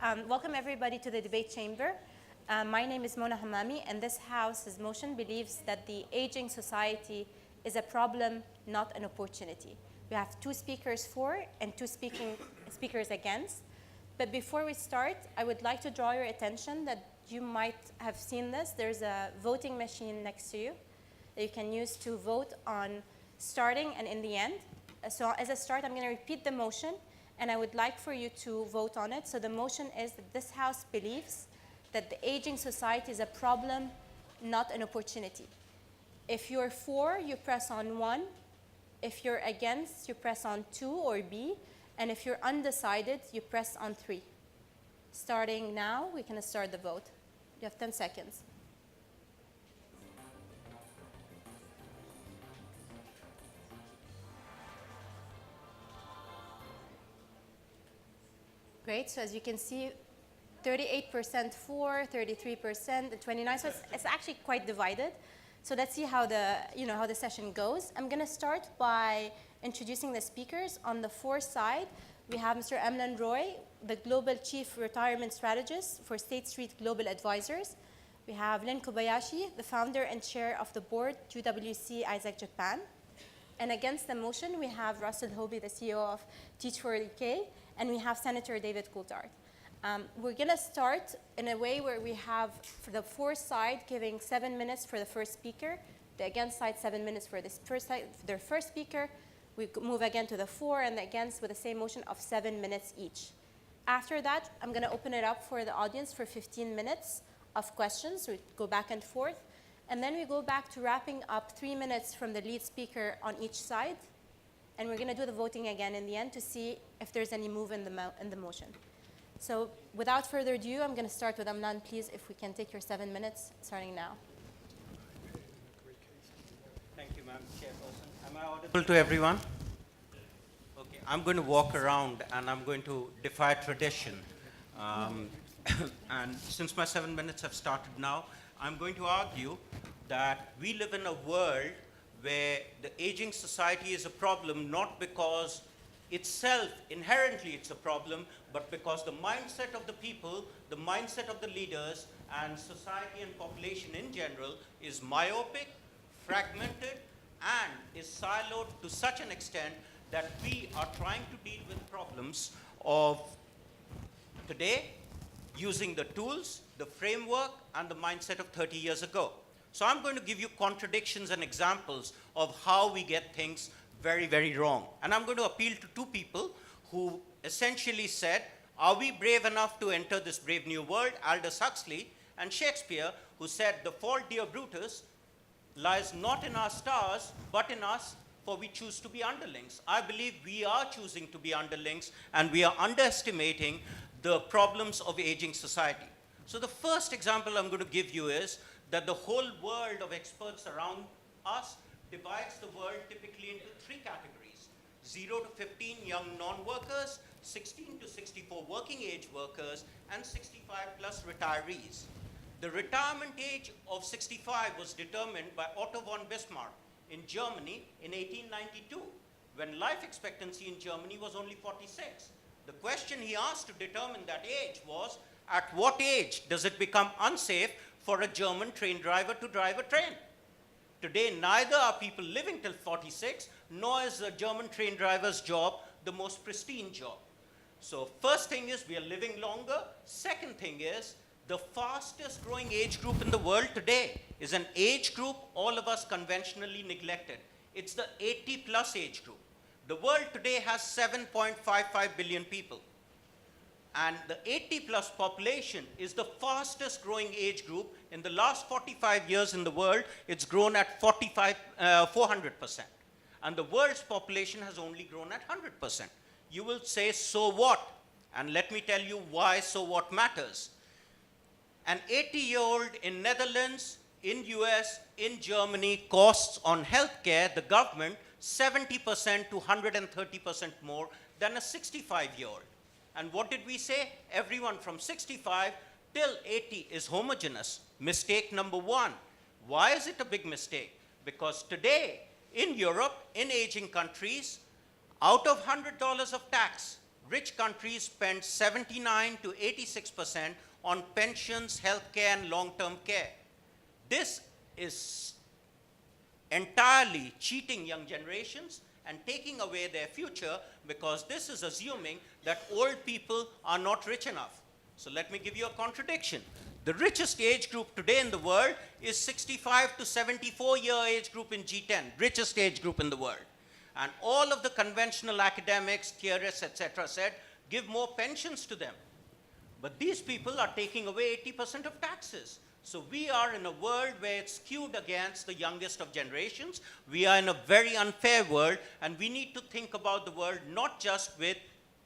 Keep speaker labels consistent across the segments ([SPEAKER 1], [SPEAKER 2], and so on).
[SPEAKER 1] Welcome everybody to the debate chamber. My name is Mona Hammami, and this House's motion believes that the aging society is a problem, not an opportunity. We have two speakers for and two speakers against. But before we start, I would like to draw your attention that you might have seen this. There's a voting machine next to you that you can use to vote on starting and in the end. So as a start, I'm going to repeat the motion, and I would like for you to vote on it. So the motion is that this House believes that the aging society is a problem, not an opportunity. If you're for, you press on 1. If you're against, you press on 2 or B. And if you're undecided, you press on 3. Starting now, we can start the vote. You have 10 seconds. Great, so as you can see, 38% for, 33%, 29%, so it's actually quite divided. So let's see how the session goes. I'm going to start by introducing the speakers. On the for side, we have Mr. Amlan Roy, the Global Chief Retirement Strategist for State Street Global Advisors. We have Lin Kobayashi, the founder and chair of the board, GWC Isaac Japan. And against the motion, we have Russell Hobie, the CEO of Teach for UK, and we have Senator David Coulthard. We're going to start in a way where we have, for the for side, giving 7 minutes for the first speaker, the against side 7 minutes for this first side, for their first speaker. We move again to the for and the against with the same motion of 7 minutes each. After that, I'm going to open it up for the audience for 15 minutes of questions. We go back and forth. And then we go back to wrapping up 3 minutes from the lead speaker on each side. And we're going to do the voting again in the end to see if there's any move in the motion. So without further ado, I'm going to start with Amlan. Please, if we can take your 7 minutes, starting now.
[SPEAKER 2] Thank you, Ma'am Chairperson. Am I audible to everyone? Okay, I'm going to walk around and I'm going to defy tradition. And since my 7 minutes have started now, I'm going to argue that we live in a world where the aging society is a problem, not because itself, inherently it's a problem, but because the mindset of the people, the mindset of the leaders, and society and population in general is myopic, fragmented, and is siloed to such an extent that we are trying to deal with problems of today using the tools, the framework, and the mindset of 30 years ago. So I'm going to give you contradictions and examples of how we get things very, very wrong. And I'm going to appeal to two people who essentially said, are we brave enough to enter this brave new world? Aldous Huxley and Shakespeare, who said, the fault, dear Brutus, lies not in our stars, but in us, for we choose to be underlings. I believe we are choosing to be underlings, and we are underestimating the problems of aging society. So the first example I'm going to give you is that the whole world of experts around us divides the world typically into 3 categories: 0 to 15 young non-workers, 16 to 64 working age workers, and 65 plus retirees. The retirement age of 65 was determined by Otto von Bismarck in Germany in 1892, when life expectancy in Germany was only 46. The question he asked to determine that age was, at what age does it become unsafe for a German train driver to drive a train? Today, neither are people living till 46, nor is a German train driver's job the most pristine job. So first thing is we are living longer. Second thing is the fastest growing age group in the world today is an age group all of us conventionally neglected. It's the 80 plus age group. The world today has 7.55 billion people. And the 80 plus population is the fastest growing age group. In the last 45 years in the world, it's grown at 400%. And the world's population has only grown at 100%. You will say, so what? And let me tell you why so what matters. An 80-year-old in Netherlands, in US, in Germany costs on healthcare, the government, 70% to 130% more than a 65-year-old. And what did we say? Everyone from 65 till 80 is homogeneous. Mistake number 1. Why is it a big mistake? Because today, in Europe, in aging countries, out of $100 of tax, rich countries spend 79 to 86% on pensions, healthcare, and long-term care. This is entirely cheating young generations and taking away their future, because this is assuming that old people are not rich enough. So let me give you a contradiction. The richest age group today in the world is 65 to 74-year age group in G10, richest age group in the world. And all of the conventional academics, theorists, etc., said, give more pensions to them. But these people are taking away 80% of taxes. So we are in a world where it's skewed against the youngest of generations. We are in a very unfair world, and we need to think about the world not just with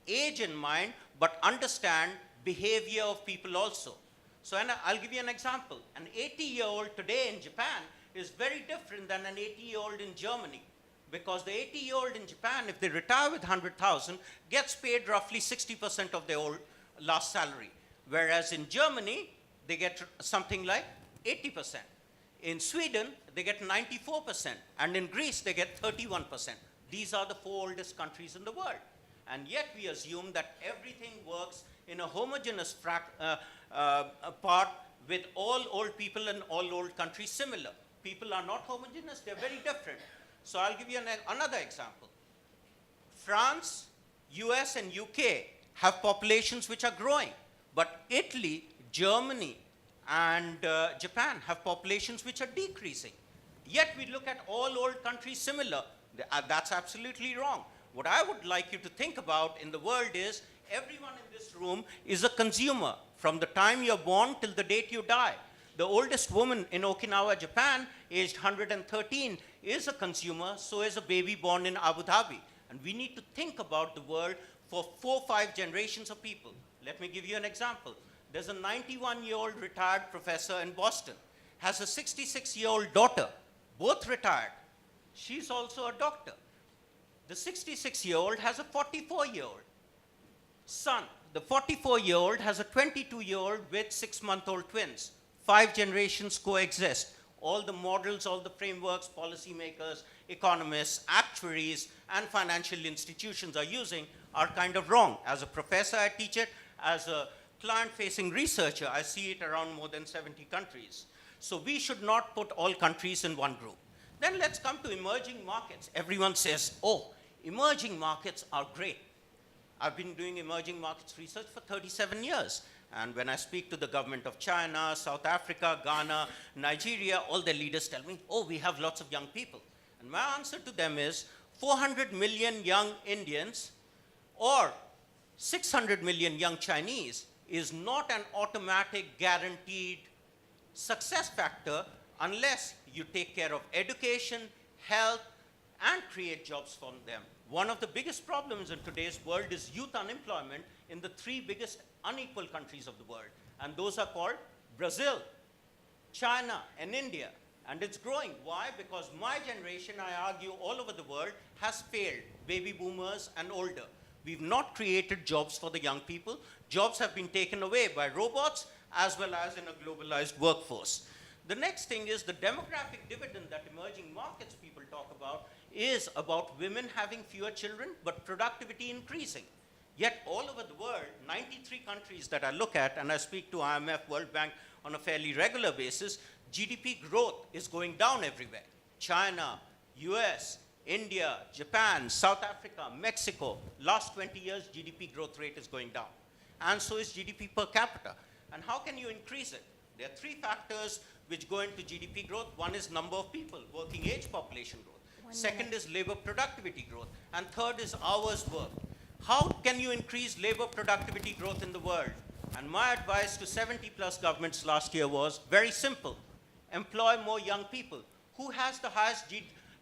[SPEAKER 2] age in mind, but understand behavior of people also. So I'll give you an example. An 80-year-old today in Japan is very different than an 80-year-old in Germany. Because the 80-year-old in Japan, if they retire with 100,000, gets paid roughly 60% of their last salary. Whereas in Germany, they get something like 80%. In Sweden, they get 94%. And in Greece, they get 31%. These are the 4 oldest countries in the world. And yet we assume that everything works in a homogeneous part with all old people and all old countries similar. People are not homogeneous, they're very different. So I'll give you another example. France, US, and UK have populations which are growing. But Italy, Germany, and Japan have populations which are decreasing. Yet we look at all old countries similar. That's absolutely wrong. What I would like you to think about in the world is everyone in this room is a consumer from the time you're born till the date you die. The oldest woman in Okinawa, Japan, aged 113, is a consumer, so is a baby born in Abu Dhabi. And we need to think about the world for 4 or 5 generations of people. Let me give you an example. There's a 91-year-old retired professor in Boston, has a 66-year-old daughter, both retired. She's also a doctor. The 66-year-old has a 44-year-old son. The 44-year-old has a 22-year-old with 6-month-old twins. 5 generations coexist. All the models, all the frameworks, policymakers, economists, actuaries, and financial institutions are using are kind of wrong. As a professor, I teach it. As a client-facing researcher, I see it around more than 70 countries. So we should not put all countries in one group. Then let's come to emerging markets. Everyone says, oh, emerging markets are great. I've been doing emerging markets research for 37 years. And when I speak to the government of China, South Africa, Ghana, Nigeria, all their leaders tell me, oh, we have lots of young people. And my answer to them is 400 million young Indians or 600 million young Chinese is not an automatic guaranteed success factor unless you take care of education, health, and create jobs for them. One of the biggest problems in today's world is youth unemployment in the 3 biggest unequal countries of the world. And those are called Brazil, China, and India. And it's growing. Why? Because my generation, I argue, all over the world has failed, baby boomers and older. We've not created jobs for the young people. Jobs have been taken away by robots as well as in a globalized workforce. The next thing is the demographic dividend that emerging markets people talk about is about women having fewer children, but productivity increasing. Yet all over the world, 93 countries that I look at, and I speak to IMF, World Bank on a fairly regular basis, GDP growth is going down everywhere. China, US, India, Japan, South Africa, Mexico, last 20 years, GDP growth rate is going down. And so is GDP per capita. And how can you increase it? There are 3 factors which go into GDP growth. One is number of people, working age population growth. Second is labor productivity growth. And third is hours worked. How can you increase labor productivity growth in the world? And my advice to 70+ governments last year was very simple. Employ more young people. Who has the highest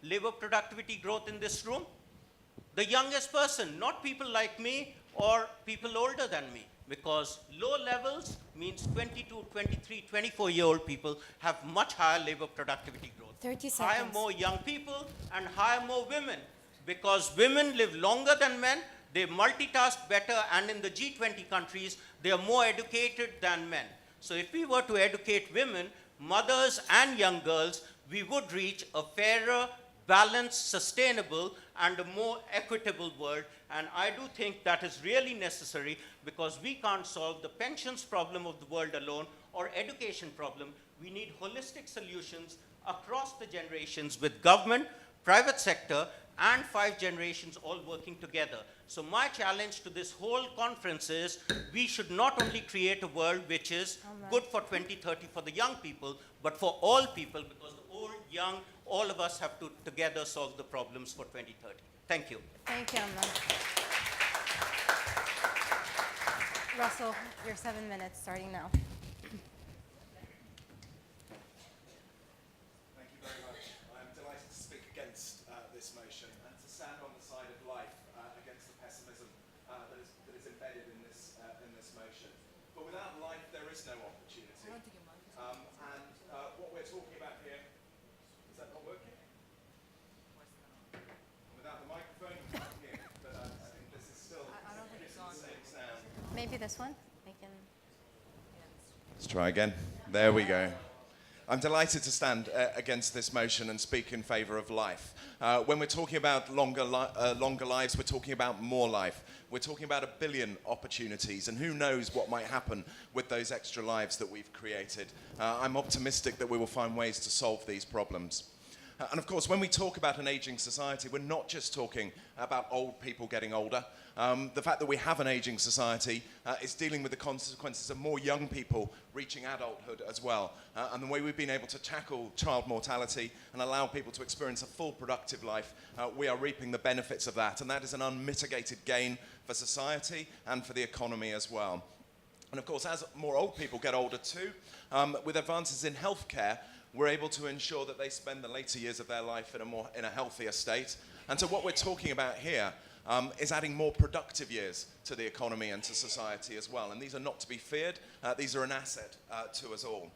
[SPEAKER 2] labor productivity growth in this room? The youngest person, not people like me or people older than me. Because low levels means 22, 23, 24-year-old people have much higher labor productivity growth.
[SPEAKER 1] 30 seconds.
[SPEAKER 2] Hire more young people and hire more women. Because women live longer than men, they multitask better, and in the G20 countries, they are more educated than men. So if we were to educate women, mothers and young girls, we would reach a fairer, balanced, sustainable, and a more equitable world. And I do think that is really necessary because we can't solve the pensions problem of the world alone or education problem. We need holistic solutions across the generations with government, private sector, and 5 generations all working together. So my challenge to this whole conference is we should not only create a world which is good for 2030 for the young people, but for all people, because the old, young, all of us have to together solve the problems for 2030. Thank you.
[SPEAKER 1] Thank you, Amlan. Russell, your 7 minutes starting now.
[SPEAKER 3] Thank you very much. I'm delighted to speak against this motion and to stand on the side of life against the pessimism that is embedded in this motion. But without life, there is no opportunity. What we're talking about here, is that not working? Without the microphone, you can't hear. But I think this is still the same sound.
[SPEAKER 1] Maybe this one? I can.
[SPEAKER 3] Let's try again. There we go. I'm delighted to stand against this motion and speak in favour of life. When we're talking about longer lives, we're talking about more life. We're talking about 1 billion opportunities, and who knows what might happen with those extra lives that we've created. I'm optimistic that we will find ways to solve these problems. And of course, when we talk about an ageing society, we're not just talking about old people getting older. The fact that we have an ageing society is dealing with the consequences of more young people reaching adulthood as well. And the way we've been able to tackle child mortality and allow people to experience a full productive life, we are reaping the benefits of that. And that is an unmitigated gain for society and for the economy as well. And of course, as more old people get older too, with advances in healthcare, we're able to ensure that they spend the later years of their life in a healthier state. And so what we're talking about here is adding more productive years to the economy and to society as well. And these are not to be feared. These are an asset to us all.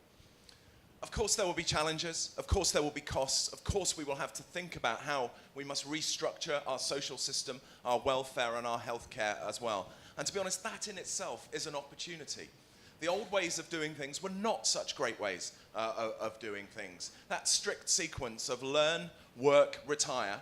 [SPEAKER 3] Of course there will be challenges. Of course there will be costs. Of course we will have to think about how we must restructure our social system, our welfare and our healthcare as well. And to be honest, that in itself is an opportunity. The old ways of doing things were not such great ways of doing things. That strict sequence of learn, work, retire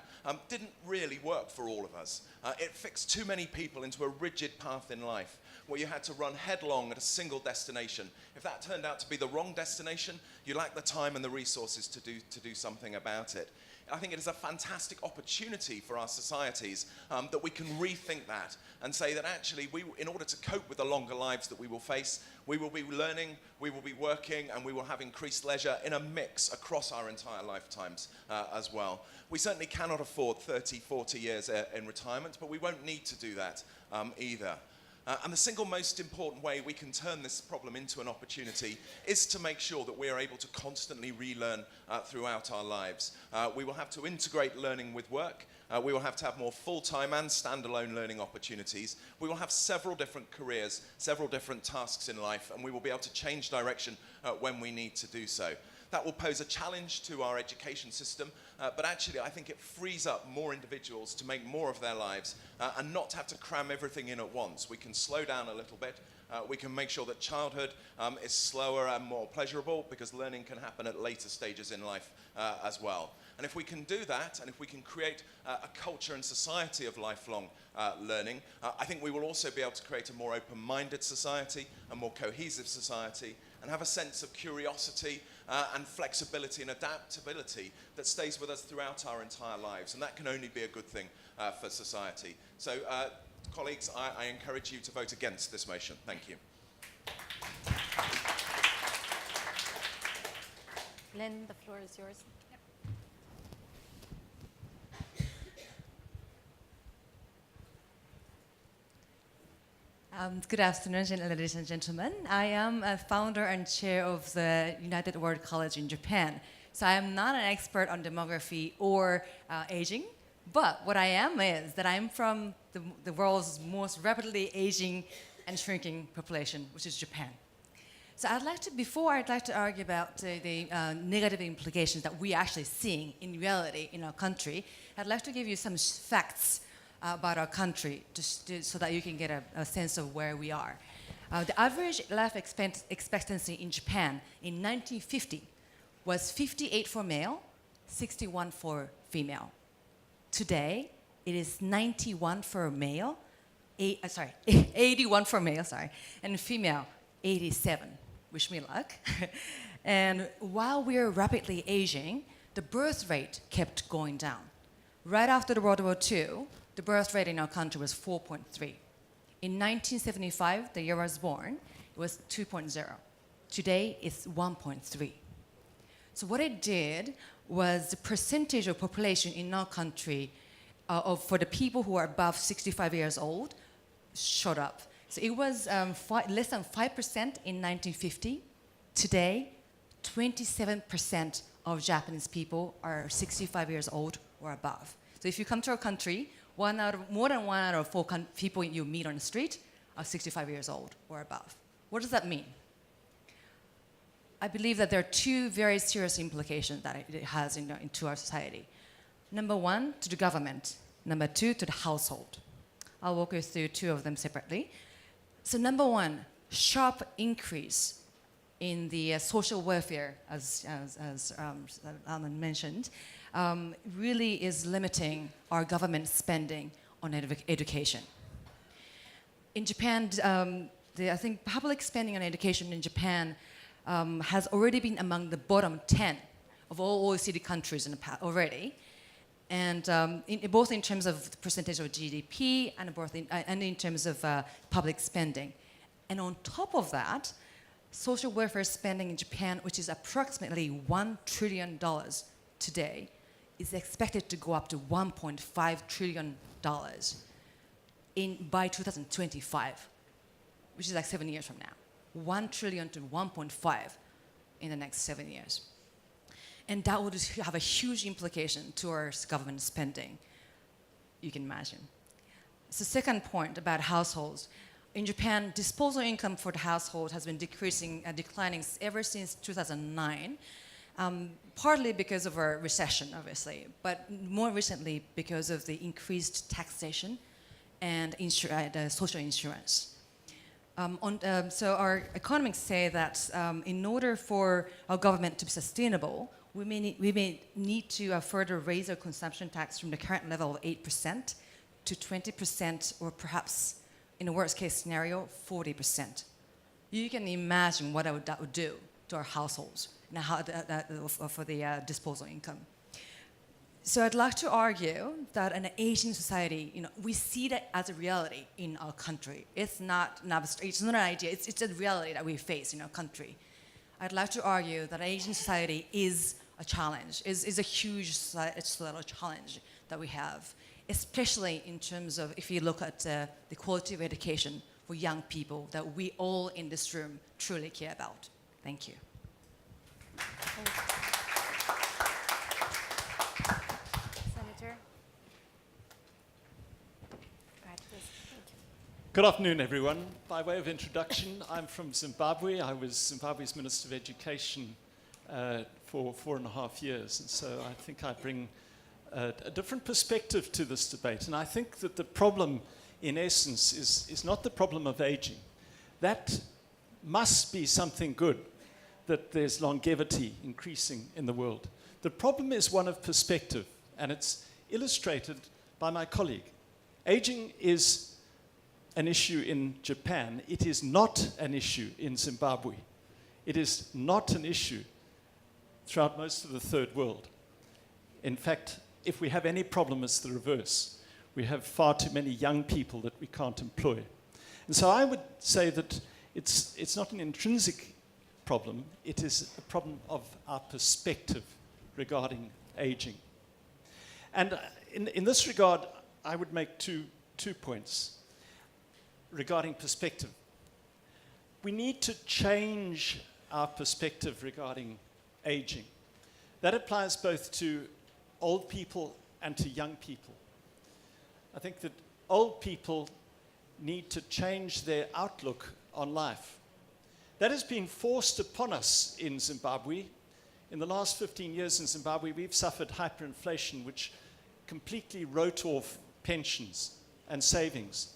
[SPEAKER 3] didn't really work for all of us. It fixed too many people into a rigid path in life where you had to run headlong at a single destination. If that turned out to be the wrong destination, you lacked the time and the resources to do something about it. I think it is a fantastic opportunity for our societies that we can rethink that and say that actually, in order to cope with the longer lives that we will face, we will be learning, we will be working, and we will have increased leisure in a mix across our entire lifetimes as well. We certainly cannot afford 30, 40 years in retirement, but we won't need to do that either. And the single most important way we can turn this problem into an opportunity is to make sure that we are able to constantly relearn throughout our lives. We will have to integrate learning with work. We will have to have more full-time and standalone learning opportunities. We will have several different careers, several different tasks in life, and we will be able to change direction when we need to do so. That will pose a challenge to our education system, but actually I think it frees up more individuals to make more of their lives and not have to cram everything in at once. We can slow down a little bit. We can make sure that childhood is slower and more pleasurable because learning can happen at later stages in life as well. And if we can do that, and if we can create a culture and society of lifelong learning, I think we will also be able to create a more open-minded society, a more cohesive society, and have a sense of curiosity and flexibility and adaptability that stays with us throughout our entire lives. And that can only be a good thing for society. So, colleagues, I encourage you to vote against this motion. Thank you.
[SPEAKER 1] Lin, the floor is yours.
[SPEAKER 4] Good afternoon, ladies and gentlemen. I am a founder and chair of the United World College in Japan. So I am not an expert on demography or aging, but what I am is that I'm from the world's most rapidly aging and shrinking population, which is Japan. So I'd like to argue about the negative implications that we're actually seeing in reality in our country, I'd like to give you some facts about our country, so that you can get a sense of where we are. The average life expectancy in Japan in 1950 was 58 for male, 61 for female. Today, it is 91 for male, 81 for male, and female, 87. Wish me luck. And while we're rapidly aging, the birth rate kept going down. Right after the World War II, the birth rate in our country was 4.3. In 1975, the year I was born, it was 2.0. Today, it's 1.3. So what it did was the percentage of population in our country for the people who are above 65 years old shot up. So it was less than 5% in 1950. Today, 27% of Japanese people are 65 years old or above. So if you come to our country, more than one out of four people you meet on the street are 65 years old or above. What does that mean? I believe that there are two very serious implications that it has into our society. Number one, to the government. Number two, to the household. I'll walk you through two of them separately. So number one, sharp increase in the social welfare, as Amlan mentioned, really is limiting our government spending on education. In Japan, I think public spending on education in Japan has already been among the bottom 10 of all OECD countries in the past already. And both in terms of the percentage of GDP and in terms of public spending. And on top of that, social welfare spending in Japan, which is approximately $1 trillion today, is expected to go up to $1.5 trillion by 2025, which is like 7 years from now. 1 trillion to 1.5 in the next 7 years. And that would have a huge implication to our government spending, you can imagine. So second point about households. In Japan, disposable income for the household has been declining ever since 2009, partly because of our recession, obviously, but more recently because of the increased taxation and social insurance. So our economists say that in order for our government to be sustainable, we may need to further raise our consumption tax from the current level of 8% to 20%, or perhaps, in a worst case scenario, 40%. You can imagine what that would do to our households and for the disposable income. So I'd like to argue that in an Asian society, we see that as a reality in our country. It's not an idea, it's a reality that we face in our country. I'd like to argue that Asian society is a challenge, is a huge societal challenge that we have, especially in terms of if you look at the quality of education for young people that we all in this room truly care about. Thank you.
[SPEAKER 1] Senator. Go ahead, please. Thank you.
[SPEAKER 5] Good afternoon, everyone. By way of introduction, I'm from Zimbabwe. I was Zimbabwe's Minister of Education for 4.5 years, and so I think I bring a different perspective to this debate. And I think that the problem, in essence, is not the problem of aging. That must be something good, that there's longevity increasing in the world. The problem is one of perspective, and it's illustrated by my colleague. Aging is an issue in Japan. It is not an issue in Zimbabwe. It is not an issue throughout most of the third world. In fact, if we have any problem, it's the reverse. We have far too many young people that we can't employ. And so I would say that it's not an intrinsic problem, it is a problem of our perspective regarding aging. And in this regard, I would make two points regarding perspective. We need to change our perspective regarding aging. That applies both to old people and to young people. I think that old people need to change their outlook on life. That has been forced upon us in Zimbabwe. In the last 15 years in Zimbabwe, we've suffered hyperinflation, which completely wrote off pensions and savings.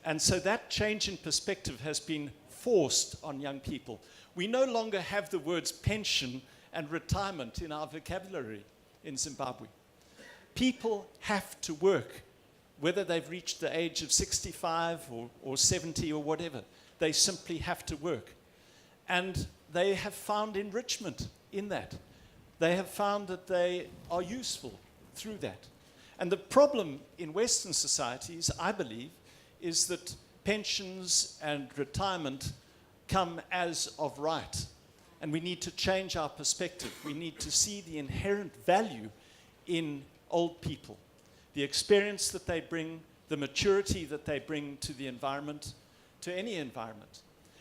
[SPEAKER 5] And so that change in perspective has been forced on young people. We no longer have the words pension and retirement in our vocabulary in Zimbabwe. People have to work whether they've reached the age of 65 or 70 or whatever. They simply have to work. And they have found enrichment in that. They have found that they are useful through that. And the problem in Western societies, I believe, is that pensions and retirement come as of right. And we need to change our perspective. We need to see the inherent value in old people, the experience that they bring, the maturity that they bring to the environment, to any environment.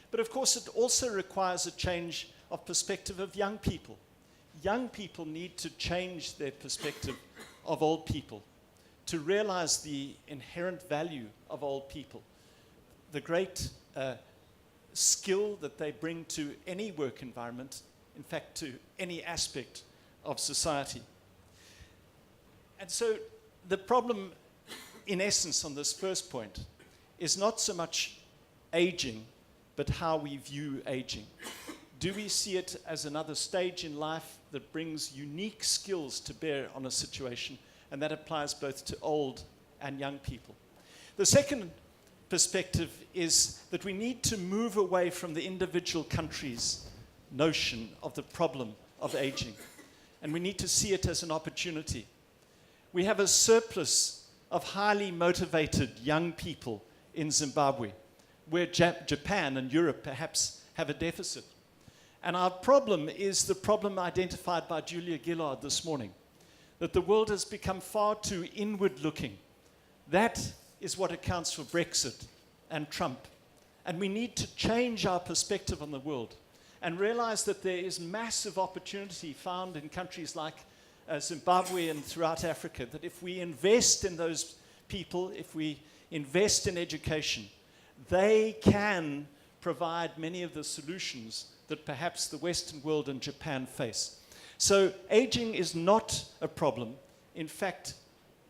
[SPEAKER 5] But of course, it also requires a change of perspective of young people. Young people need to change their perspective of old people, to realize the inherent value of old people, the great skill that they bring to any work environment, in fact, to any aspect of society. And so the problem, in essence, on this first point, is not so much aging, but how we view aging. Do we see it as another stage in life that brings unique skills to bear on a situation? And that applies both to old and young people. The second perspective is that we need to move away from the individual country's notion of the problem of aging. And we need to see it as an opportunity. We have a surplus of highly motivated young people in Zimbabwe, where Japan and Europe perhaps have a deficit. And our problem is the problem identified by Julia Gillard this morning, that the world has become far too inward-looking. That is what accounts for Brexit and Trump. And we need to change our perspective on the world and realize that there is massive opportunity found in countries like Zimbabwe and throughout Africa, that if we invest in those people, if we invest in education, they can provide many of the solutions that perhaps the Western world and Japan face. So aging is not a problem. In fact,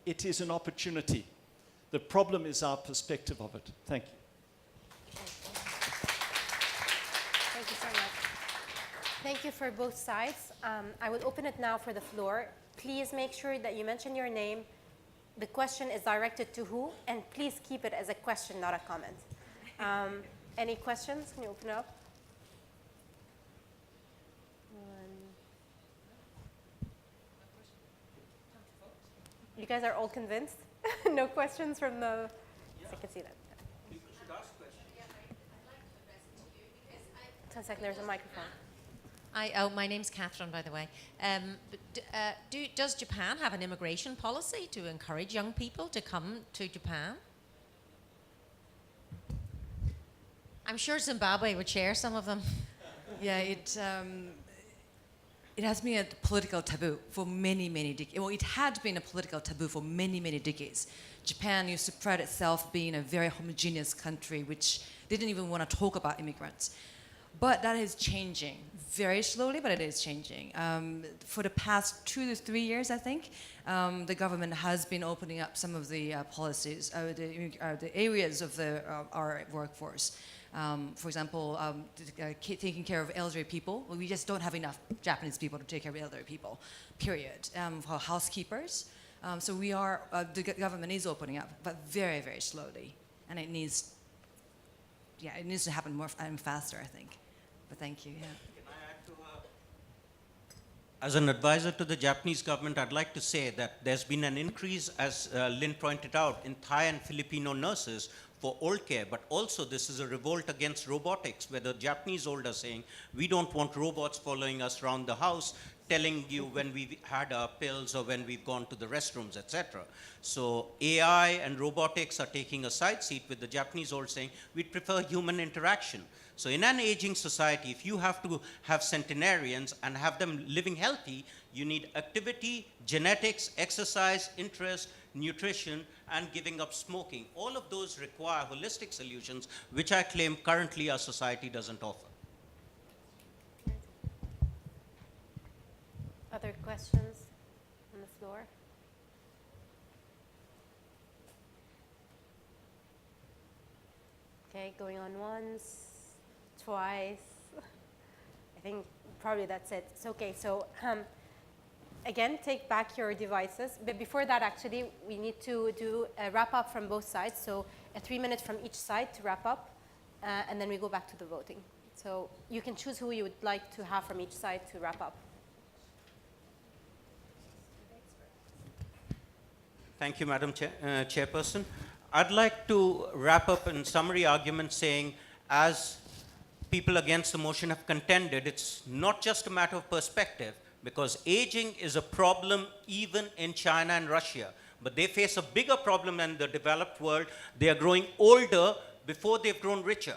[SPEAKER 5] it is an opportunity. The problem is our perspective of it. Thank you.
[SPEAKER 1] Thank you so much. Thank you for both sides. I will open it now for the floor. Please make sure that you mention your name. The question is directed to who, and please keep it as a question, not a comment. Any questions? Can you open it up? You guys are all convinced? No questions from the... Yes, I can see that.
[SPEAKER 2] People should ask questions.
[SPEAKER 1] One second, there's a microphone.
[SPEAKER 6] My name's Catherine, by the way. Does Japan have an immigration policy to encourage young people to come to Japan? I'm sure Zimbabwe would share some of them.
[SPEAKER 4] Yeah, it has been a political taboo for many, many decades. Well, it had been a political taboo for many, many decades. Japan used to pride itself being a very homogeneous country, which didn't even want to talk about immigrants. But that is changing very slowly, but it is changing. For the past 2 to 3 years, I think, the government has been opening up some of the policies, the areas of our workforce. For example, taking care of elderly people. We just don't have enough Japanese people to take care of elderly people, period. For housekeepers. So the government is opening up, but very, very slowly. And it needs to happen more and faster, I think. But thank you, yeah.
[SPEAKER 2] Can I add to her? As an advisor to the Japanese government, I'd like to say that there's been an increase, as Lin pointed out, in Thai and Filipino nurses for old care, but also this is a revolt against robotics, where the Japanese old are saying, we don't want robots following us around the house, telling you when we've had our pills or when we've gone to the restrooms, etc. So AI and robotics are taking a side seat, with the Japanese old saying, we'd prefer human interaction. So in an aging society, if you have to have centenarians and have them living healthy, you need activity, genetics, exercise, interest, nutrition, and giving up smoking. All of those require holistic solutions, which I claim currently our society doesn't offer.
[SPEAKER 1] Other questions on the floor? Okay, going on once, twice. I think probably that's it. It's okay. So again, take back your devices. But before that, actually, we need to do a wrap up from both sides. So a 3 minutes from each side to wrap up, and then we go back to the voting. So you can choose who you would like to have from each side to wrap up.
[SPEAKER 2] Thank you, Madam Chairperson. I'd like to wrap up in summary argument saying, as people against the motion have contended, it's not just a matter of perspective, because aging is a problem even in China and Russia. But they face a bigger problem in the developed world. They are growing older before they've grown richer.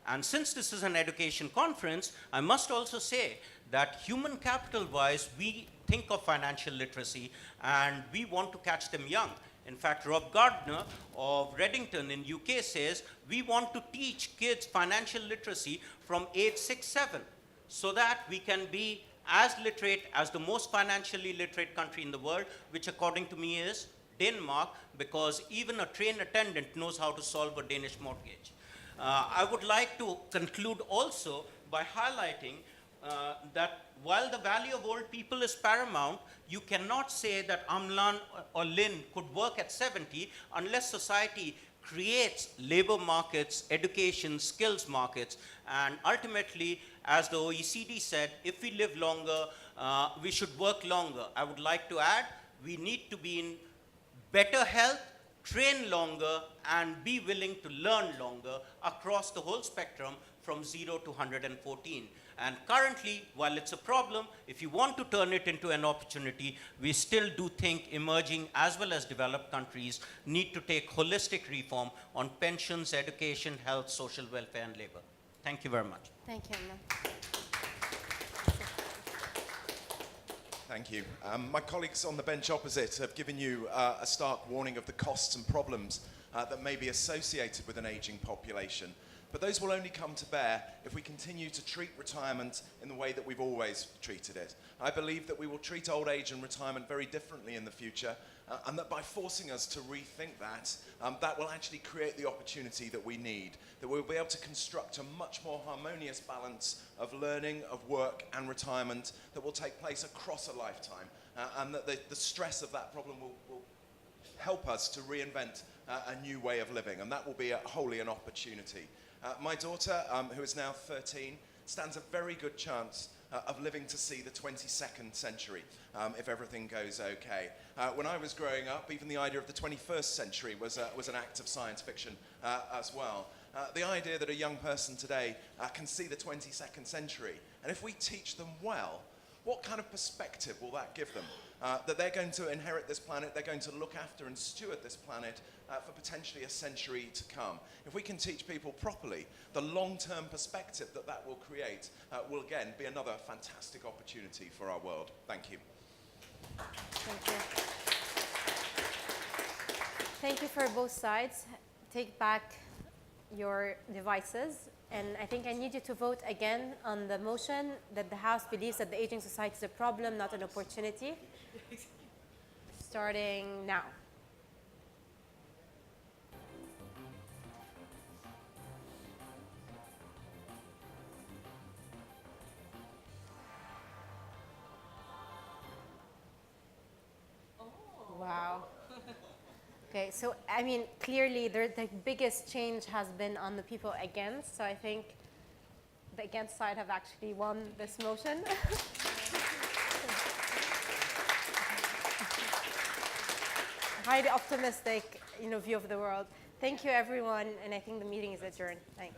[SPEAKER 2] And since this is an education conference, I must also say that human capital-wise, we think of financial literacy and we want to catch them young. In fact, Rob Gardner of Reddington in UK says, we want to teach kids financial literacy from age 6, 7, so that we can be as literate as the most financially literate country in the world, which according to me is Denmark, because even a train attendant knows how to solve a Danish mortgage. I would like to conclude also by highlighting that while the value of old people is paramount, you cannot say that Amlan or Lin could work at 70 unless society creates labor markets, education, skills markets, and ultimately, as the OECD said, if we live longer, we should work longer. I would like to add, we need to be in better health, train longer, and be willing to learn longer across the whole spectrum from 0 to 114. And currently, while it's a problem, if you want to turn it into an opportunity, we still do think emerging as well as developed countries need to take holistic reform on pensions, education, health, social welfare, and labor. Thank you very much.
[SPEAKER 1] Thank you, Amlan.
[SPEAKER 3] Thank you. My colleagues on the bench opposite have given you a stark warning of the costs and problems that may be associated with an aging population. But those will only come to bear if we continue to treat retirement in the way that we've always treated it. I believe that we will treat old age and retirement very differently in the future, and that by forcing us to rethink that, that will actually create the opportunity that we need, that we'll be able to construct a much more harmonious balance of learning, of work and retirement that will take place across a lifetime, and that the stress of that problem will help us to reinvent a new way of living, and that will be wholly an opportunity. My daughter, who is now 13, stands a very good chance of living to see the 22nd century, if everything goes okay. When I was growing up, even the idea of the 21st century was an act of science fiction as well. The idea that a young person today can see the 22nd century, and if we teach them well, what kind of perspective will that give them? That they're going to inherit this planet, they're going to look after and steward this planet for potentially a century to come. If we can teach people properly, the long-term perspective that that will create will again be another fantastic opportunity for our world. Thank you.
[SPEAKER 1] Thank you. Thank you for both sides. Take back your devices. And I think I need you to vote again on the motion that the House believes that the aging society is a problem, not an opportunity. Starting now. Wow. Okay, so I mean, clearly the biggest change has been on the people against, so I think the against side have actually won this motion. Highly optimistic, view of the world. Thank you, everyone, and I think the meeting is adjourned. Thanks.